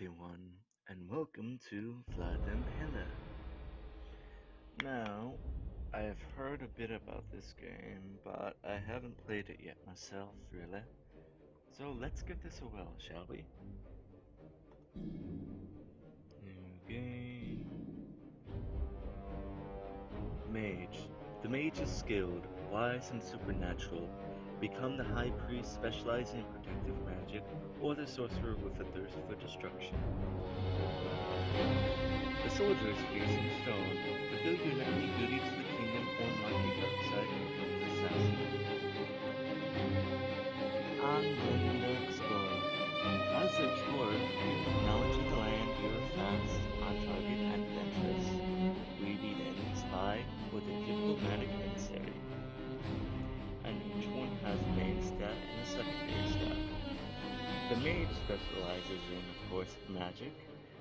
everyone, and welcome to Vlad the Impaler. Now, I have heard a bit about this game, but I haven't played it yet myself, really. So let's give this a whirl, shall we? New game. Mage. The mage is skilled, wise, and supernatural. Become the high priest specializing in protective magic, or the sorcerer with a thirst for destruction. The soldier is fierce and strong. Fulfill your knightly duty to the kingdom or mark your dark side and become an assassin. And then the explorer. As the explorer, knowledge of the land, you are fast, on target, and adventurous. We beat enemies high with a diplomatic insight. And each one has a main stat and a secondary stat. The mage specializes in, of course, magic,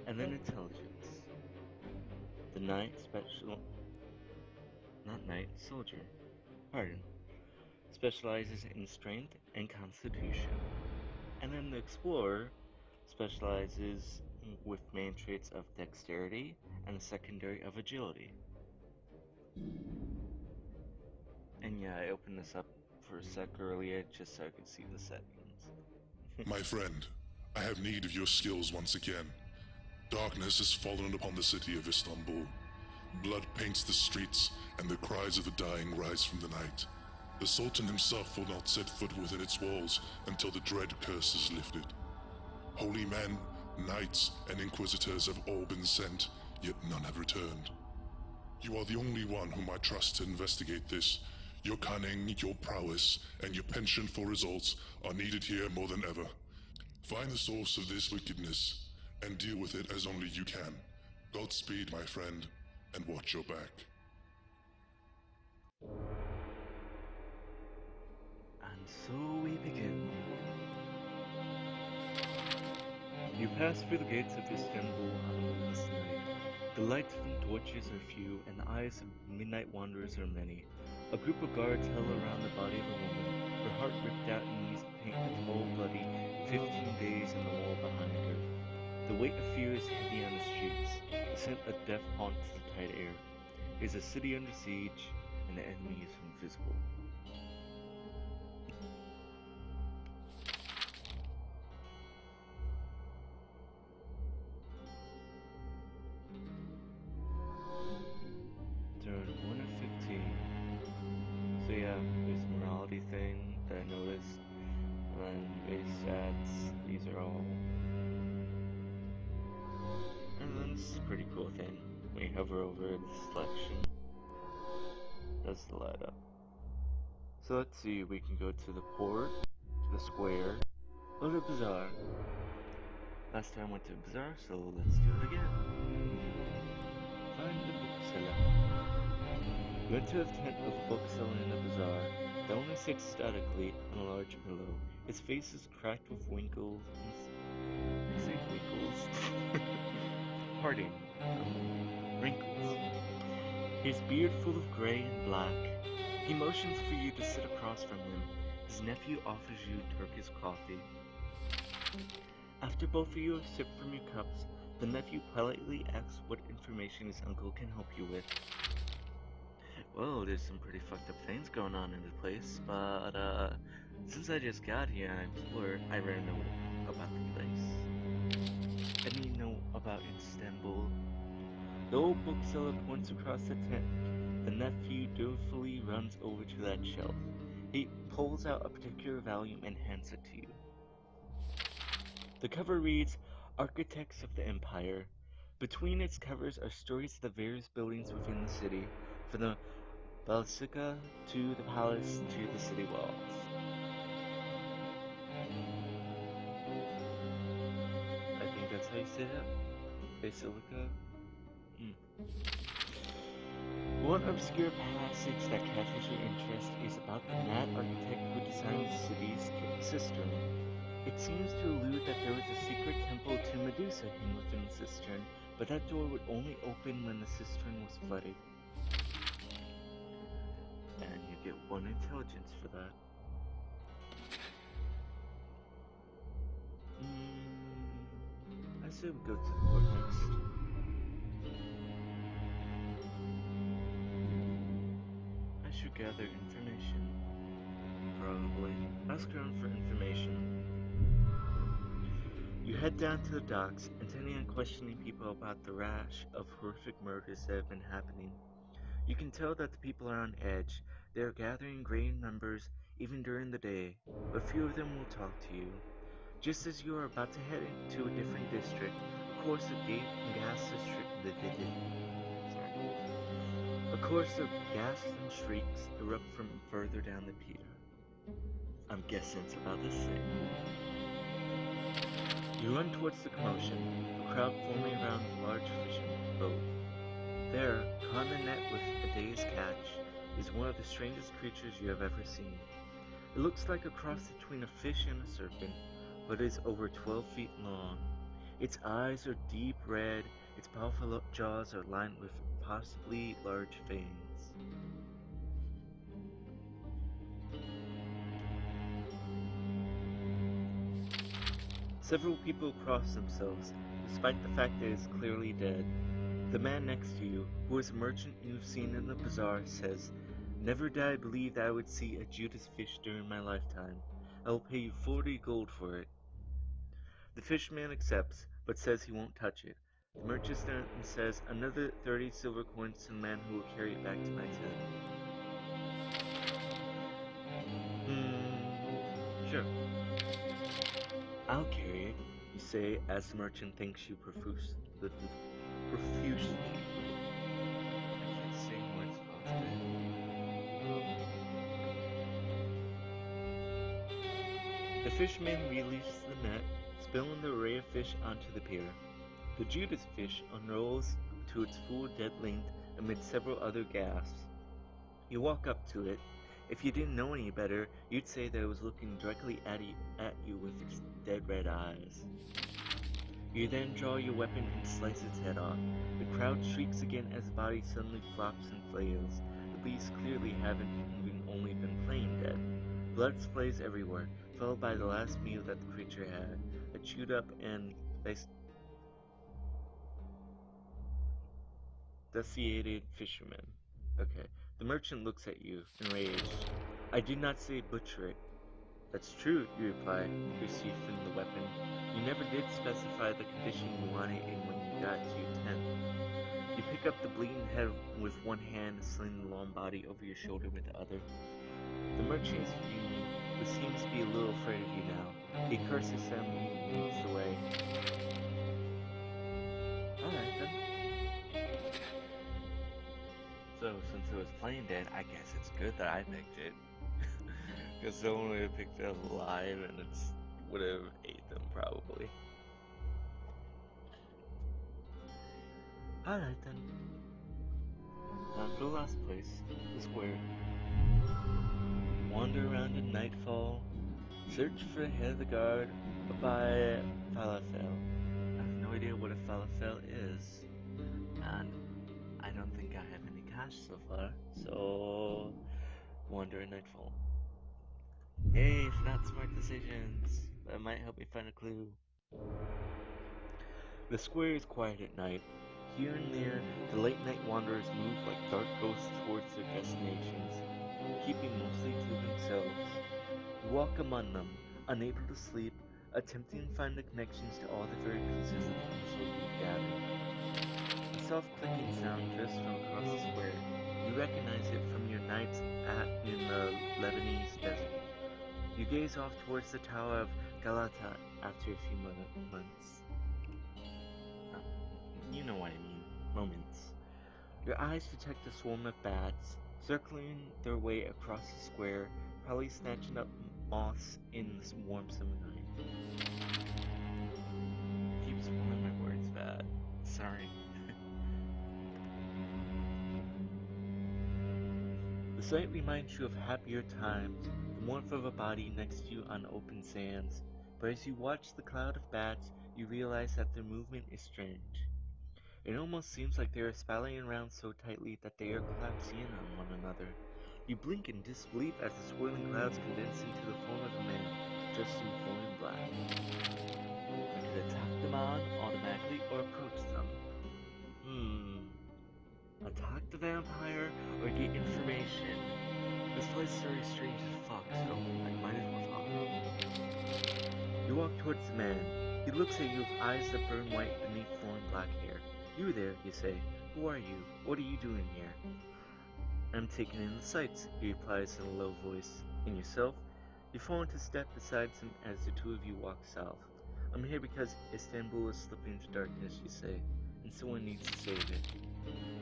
and then intelligence. The knight soldier, specializes in strength and constitution. And then the explorer specializes with main traits of dexterity and a secondary of agility. And yeah, I opened this up for a sec earlier just so I could see the settings. My friend, I have need of your skills once again. Darkness has fallen upon the city of Istanbul. Blood paints the streets, and the cries of the dying rise from the night. The Sultan himself will not set foot within its walls until the dread curse is lifted. Holy men, knights, and inquisitors have all been sent, yet none have returned. You are the only one whom I trust to investigate this. Your cunning, your prowess, and your penchant for results are needed here more than ever. Find the source of this wickedness, and deal with it as only you can. Godspeed, my friend, and watch your back. And so we begin. You pass through the gates of Istanbul on a moonless night. The lights from torches are few, and the eyes of midnight wanderers are many. A group of guards huddle around the body of a woman, her heart ripped out and knees paint a tall, bloody 15 days in the wall behind her. The weight of fear is heavy on the streets. The scent of death haunts the tight air. It is a city under siege, and the enemy is invisible. Turn 1 of 15. So yeah, there's a morality thing that I noticed. And then base stats, these are all. And then this is a pretty cool thing. When you hover over the selection, does the light up. So let's see, we can go to the port, the square, or the bazaar. Last time I went to the bazaar, so let's do it again. Find the bookseller. You enter the tent of a bookseller in the bazaar. The owner sits statically on a large pillow. His face is cracked with wrinkles. I say wrinkles? Pardon. Wrinkles. His beard full of gray and black. He motions for you to sit across from him. His nephew offers you Turkish coffee. After both of you have sipped from your cups, the nephew politely asks what information his uncle can help you with. Well, there's some pretty fucked up things going on in the place, but since I just got here and I explored, I already know about the place. And you know about Istanbul. The old bookseller points across the tent. The nephew dutifully runs over to that shelf. He pulls out a particular volume and hands it to you. The cover reads, Architects of the Empire. Between its covers are stories of the various buildings within the city, from the Basilica to the palace to the city walls. I think that's how you say that. Basilica? One obscure passage that catches your interest is about the mad architect who designed the city's cistern. It seems to allude that there was a secret temple to Medusa hidden within the cistern, but that door would only open when the cistern was flooded. And you get 1 intelligence for that. I say we go to the port next? I should gather information. Probably. Ask around for information. You head down to the docks, intending on questioning people about the rash of horrific murders that have been happening. You can tell that the people are on edge. They are gathering in great numbers even during the day, but few of them will talk to you. Just as you are about to head into a different district, a chorus of gasps and shrieks erupt from further down the pier. I'm guessing it's about the same. You run towards the commotion, a crowd forming around a large fishing boat. There, caught in a net with a day's catch, is one of the strangest creatures you have ever seen. It looks like a cross between a fish and a serpent, but is over 12 feet long. Its eyes are deep red, its powerful jaws are lined with possibly large fangs. Several people cross themselves, despite the fact that it is clearly dead. The man next to you, who is a merchant you've seen in the bazaar, says, "Never did I believe that I would see a Judas Fish during my lifetime. I will pay you 40 gold for it." The fishman accepts, but says he won't touch it. The merchant then says another 30 silver coins to the man who will carry it back to my tent. Sure. I'll carry it, you say, as the merchant thanks you profusely. I can't say words about that. The fisherman releases the net, spilling the array of fish onto the pier. The Judas fish unrolls to its full dead length amid several other gasps. You walk up to it. If you didn't know any better, you'd say that it was looking directly at you with its dead red eyes. You then draw your weapon and slice its head off. The crowd shrieks again as the body suddenly flops and flails. The beasts clearly haven't only been plain dead. Blood splays everywhere, followed by the last meal that the creature had, a chewed up and desiccated fisherman. Okay. The merchant looks at you, enraged. "I did not say butcher it." "That's true," you reply, receiving the weapon. "You never did specify the condition you wanted in when you got to your tent." You pick up the bleeding head with one hand and sling the long body over your shoulder with the other. The merchant is fuming, but seems to be a little afraid of you now. He curses them and moves away. Alright then. So, since it was plain dead, I guess it's good that I picked it. Because someone would have picked it alive and it would have ate them, probably. Alright then. Time for the last place, the square. Wander around in Nightfall. Search for the head of the guard, or buy falafel. I have no idea what a falafel is. And I don't think I have any cash so far, so wander in Nightfall. Hey, it's not smart decisions. That might help me find a clue. The square is quiet at night. Here and there, the late night wanderers move like dark ghosts towards their destinations, keeping mostly to themselves. You walk among them, unable to sleep, attempting to find the connections to all the very pieces of the puzzle you've gathered. A soft clicking sound drifts from across the square. You recognize it from your nights in the Lebanese desert. You gaze off towards the Tower of Galata after a few months. You know what I mean. Moments. Your eyes detect a swarm of bats, circling their way across the square, probably snatching up moths in the warmth of the night. Keep spoiling my words bad. Sorry. The sight reminds you of happier times, the warmth of a body next to you on open sands, but as you watch the cloud of bats, you realize that their movement is strange. It almost seems like they are spalling around so tightly that they are collapsing in on one another. You blink in disbelief as the swirling clouds condense into the form of a man, dressed in full in black. I could attack them on automatically or approach them. Attack the vampire or get information? This place is very strange as fuck, so I might as well follow. You walk towards the man. He looks at you with eyes that burn white beneath flowing black hair. You there, you say. Who are you? What are you doing here? I'm taking in the sights, he replies in a low voice. And yourself? You fall into step beside him as the two of you walk south. I'm here because Istanbul is slipping into darkness, you say, and someone needs to save it.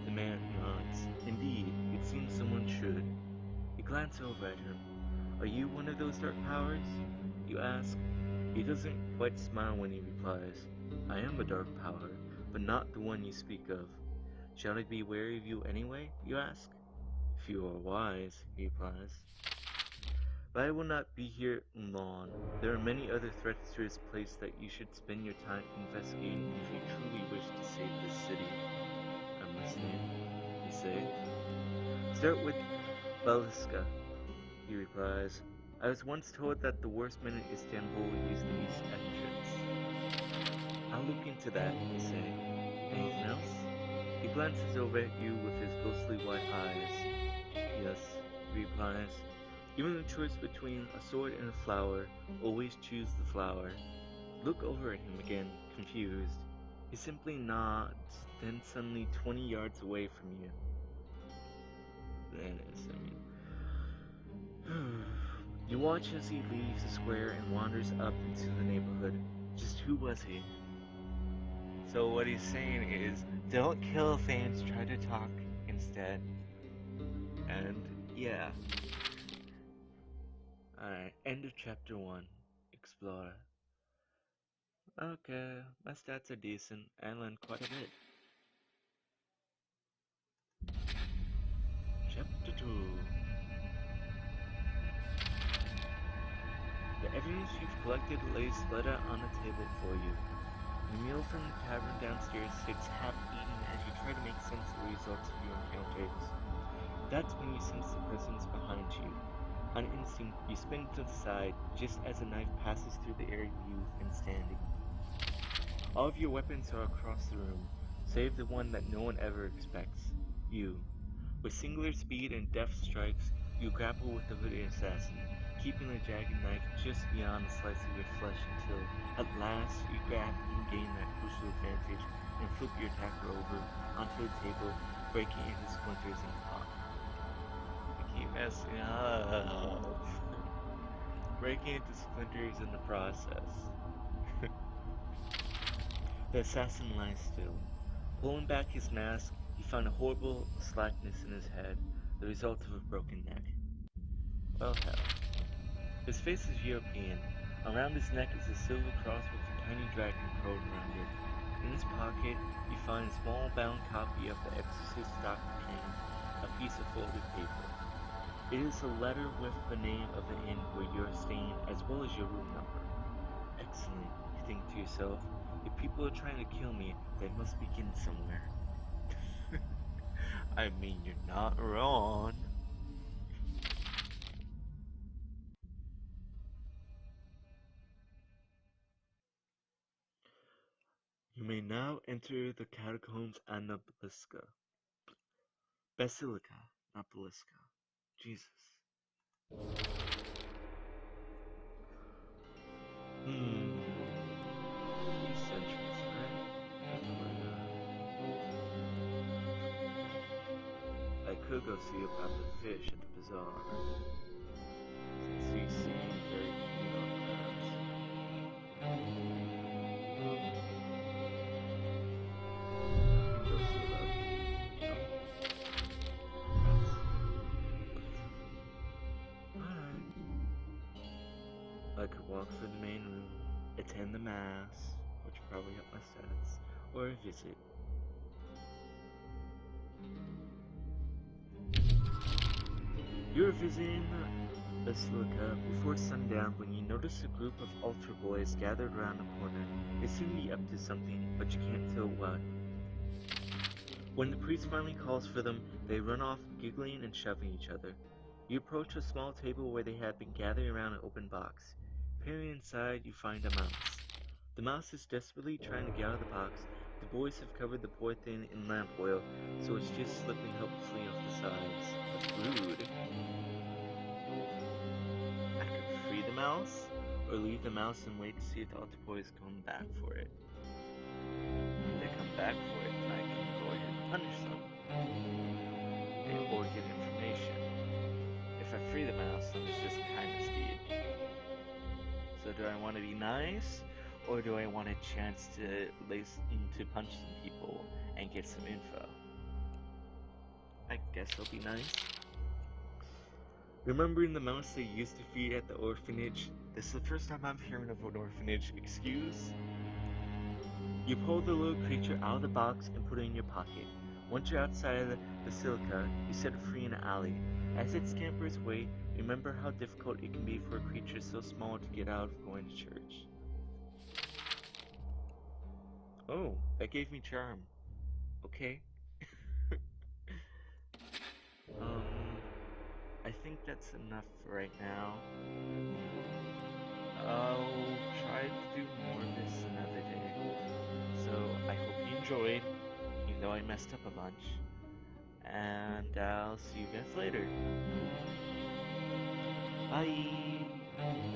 The man nods. Indeed, it seems someone should. You glance over at him. Are you one of those dark powers? You ask. He doesn't quite smile when he replies. I am a dark power, but not the one you speak of. Shall I be wary of you anyway? You ask. If you are wise, he replies. But I will not be here long. There are many other threats to this place that you should spend your time investigating if you truly wish to save this city. I'm listening, you say. Start with Baliska, he replies. I was once told that the worst men in Istanbul use the east entrance. I'll look into that, you say. Anything else? He glances over at you with his ghostly white eyes. Yes, he replies. Given the choice between a sword and a flower, always choose the flower. Look over at him again, confused. He simply nods, then suddenly 20 yards away from you. You watch as he leaves the square and wanders up into the neighborhood. Just who was he? So what he's saying is, don't kill fans, try to talk instead. And yeah. Alright, end of chapter 1. Explorer. Okay, my stats are decent. I learned quite a bit. Chapter 2. The evidence you've collected lays spread out on the table for you. The meal from the tavern downstairs sits half-eaten as you try to make sense of the results of your encounters. That's when you sense the presence behind you. On instinct, you spin to the side just as a knife passes through the area you've been standing. All of your weapons are across the room, save the one that no one ever expects. You. With singular speed and deft strikes, you grapple with the hooded assassin, keeping the jagged knife just beyond the slice of your flesh until, at last, you grab and gain that crucial advantage and flip your attacker over onto the table, breaking into splinters and pop. I keep messing up. Breaking into splinters in the process. The assassin lies still. Pulling back his mask, he found a horrible slackness in his head, the result of a broken neck. Well, hell. His face is European. Around his neck is a silver cross with a tiny dragon curled around it. In his pocket, you find a small bound copy of the Exorcist doctrine, a piece of folded paper. It is a letter with the name of the inn where you're staying, as well as your room number. Excellent, you think to yourself. If people are trying to kill me, they must begin somewhere. I mean, you're not wrong. You may now enter the catacombs and the Basilica, not Basilisca. Jesus. These centuries, right? That's where I could go see about the fish at the bazaar. Since you seem very keen on that. I can go see about Alright. I could walk through the main room, attend the mass, which would probably help my stats, or visit. You're visiting the Basilica before sundown when you notice a group of altar boys gathered around the corner. They seem to be up to something, but you can't tell what. When the priest finally calls for them, they run off giggling and shoving each other. You approach a small table where they have been gathering around an open box. Peering inside, you find a mouse. The mouse is desperately trying to get out of the box. The boys have covered the poor thing in lamp oil, so it's just slipping helplessly off the sides. That's rude. I could free the mouse, or leave the mouse and wait to see if the altar boys come back for it. If they come back for it, then I can go ahead and punish them. Or get information. If I free the mouse, then it's just kindness speed. So do I want to be nice, or do I want a chance to punch some people and get some info? I guess I'll be nice. Remembering the mouse they used to feed at the orphanage? This is the first time I'm hearing of an orphanage. Excuse? You pull the little creature out of the box and put it in your pocket. Once you're outside of the basilica, you set it free in an alley. As it scampers away, remember how difficult it can be for a creature so small to get out of going to church. Oh, that gave me charm. Okay. I think that's enough for right now. I'll try to do more of this another day. So I hope you enjoyed, even though I messed up a bunch. And I'll see you guys later. Bye!